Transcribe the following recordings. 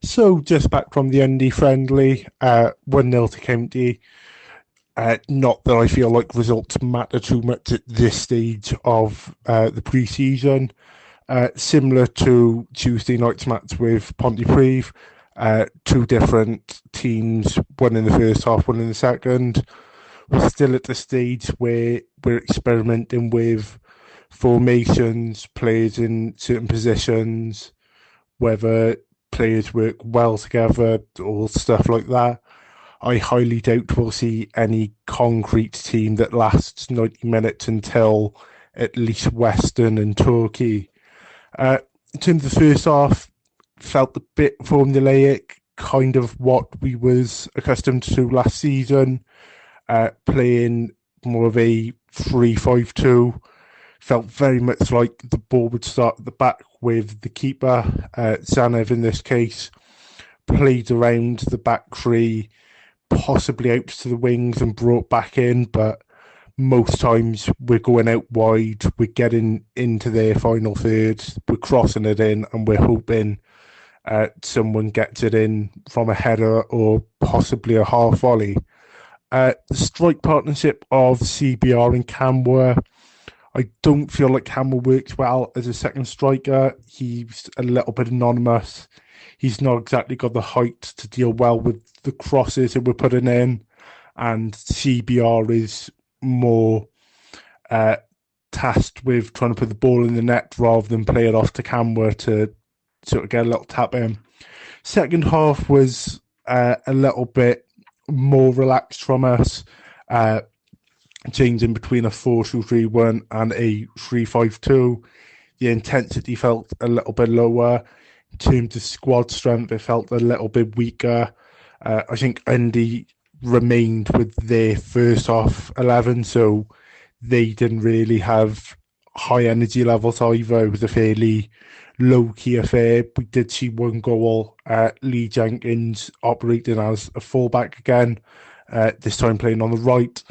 So just back from the Undy friendly, 1-0 to County. Not that I feel like results matter too much at this stage of the pre-season. Similar to Tuesday night's match with Pontypridd, two different teams, one in the first half, one in the second. We're still at the stage where we're experimenting with formations, players in certain positions, whether players work well together or stuff like that. I highly doubt we'll see any concrete team that lasts 90 minutes until at least Western and Torquay. In terms of the first half, felt a bit formulaic, kind of what we was accustomed to last season, playing more of a 3-5-2. Felt very much like the ball would start at the back with the keeper, Zanev in this case, played around the back three, possibly out to the wings and brought back in, but most times we're going out wide, we're getting into their final third, we're crossing it in, and we're hoping someone gets it in from a header or possibly a half volley. The strike partnership of CBR and Camwa, I don't feel like Camwa works well as a second striker. He's a little bit anonymous. He's not exactly got the height to deal well with the crosses that we're putting in, and CBR is more tasked with trying to put the ball in the net rather than play it off to Camwa to sort of get a little tap in. Second half was a little bit more relaxed from us, changing between a 4-2-3-1 and a 3-5-2. The intensity felt a little bit lower. In terms of squad strength, it felt a little bit weaker. I think Undy remained with their first half 11, so they didn't really have high energy levels either. It was a fairly low-key affair. We did see one goal, Lee Jenkins operating as a fullback again, this time playing on the right,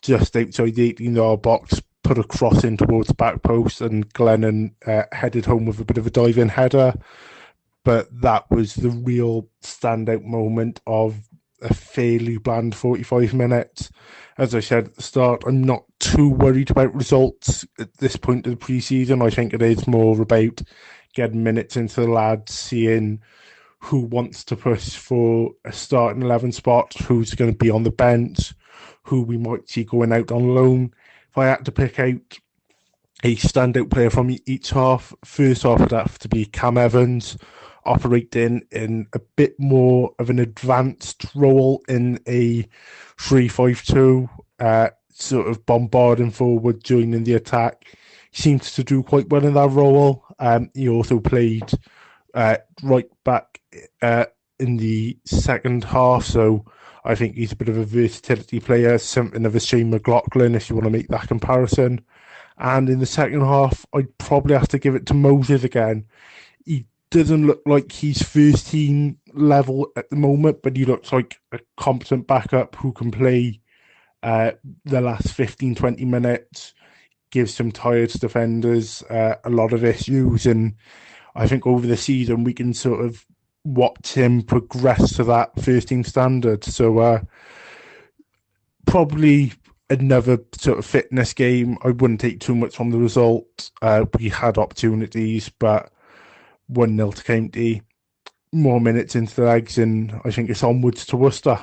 just outside the 18-yard box, put a cross in towards the back post, and Glennon headed home with a bit of a dive-in header. But that was the real standout moment of a fairly bland 45 minutes. As I said at the start, I'm not too worried about results at this point of the pre-season. I think it is more about getting minutes into the lads, seeing who wants to push for a starting 11 spot, who's going to be on the bench, who we might see going out on loan. If I had to pick out a standout player from each half, first half would have to be Cam Evans, operating in a bit more of an advanced role in a 3-5-2, sort of bombarding forward, joining the attack. He seems to do quite well in that role. He also played right back in the second half, so I think he's a bit of a versatility player, something of a Shane McLaughlin if you want to make that comparison. And in the second half, I'd probably have to give it to Moses again. He doesn't look like he's first team level at the moment, but he looks like a competent backup who can play the last 15-20 minutes, gives some tired defenders a lot of issues, and I think over the season we can sort of watch him progress to that first team standard. So probably another sort of fitness game. I wouldn't take too much from the result. We had opportunities, but 1-0 to County, more minutes into the legs, and I think it's onwards to Worcester.